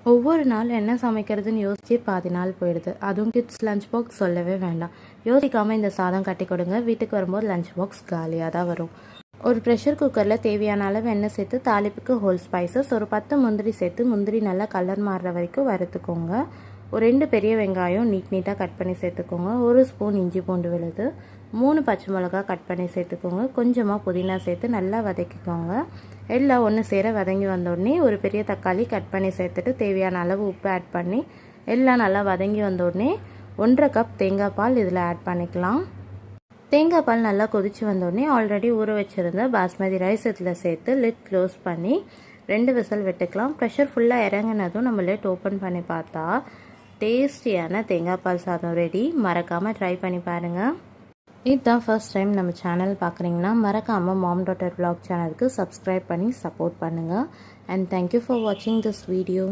ஒவ்வொரு நாள் என்ன சமைக்கிறதுன்னு யோசிச்சு பாதி நாள் போயிடுது. அதுவும் கிட்ஸ் லஞ்ச் பாக்ஸ் சொல்லவே வேண்டாம். யோசிக்காமல் இந்த சாதம் கட்டி கொடுங்க, வீட்டுக்கு வரும்போது லஞ்ச் பாக்ஸ் காலியாக தான் வரும். ஒரு ப்ரெஷர் குக்கரில் தேவையான அளவு எண்ணெய் சேர்த்து தாளிப்புக்கு ஹோல் ஸ்பைசஸ் ஒரு 10 முந்திரி சேர்த்து முந்திரி நல்லா கலர் மாறுற வரைக்கும் வறுத்துக்கோங்க. ஒரு 2 பெரிய வெங்காயம் நீட்டாக கட் பண்ணி சேர்த்துக்கோங்க. 1 ஸ்பூன் இஞ்சி பூண்டு விழுது, 3 பச்சை மிளகா கட் பண்ணி சேர்த்துக்கோங்க. கொஞ்சமாக புதினா சேர்த்து நல்லா வதக்கிக்கோங்க. எல்லாம் ஒன்று சேர வதங்கி வந்தோடனே ஒரு பெரிய தக்காளி கட் பண்ணி சேர்த்துட்டு தேவையான அளவு உப்பு ஆட் பண்ணி எல்லாம் நல்லா வதங்கி வந்தோடனே 1/2 கப் தேங்காய் பால் இதில் ஆட் பண்ணிக்கலாம். தேங்காய் பால் நல்லா கொதித்து வந்தோடனே ஆல்ரெடி ஊற வச்சுருந்த பாஸ்மதி ரைஸ் இதில் சேர்த்து லிட் க்ளோஸ் பண்ணி 2 விசில் விட்டுக்கலாம். ப்ரெஷர் ஃபுல்லாக இறங்கினதும் நம்ம லிட் ஓப்பன் பண்ணி பார்த்தா டேஸ்டியான தேங்காய் பால் சாதம் ரெடி. மறக்காமல் ட்ரை பண்ணி பாருங்கள். இதுதான் ஃபர்ஸ்ட் டைம் நம்ம சேனல் பார்க்குறீங்கன்னா மறக்காமல் மாம் டாட்டர் vlog சேனலுக்கு சப்ஸ்கிரைப் பண்ணி சப்போர்ட் பண்ணுங்கள். அண்ட் தேங்க்யூ ஃபார் வாட்சிங் திஸ் வீடியோ.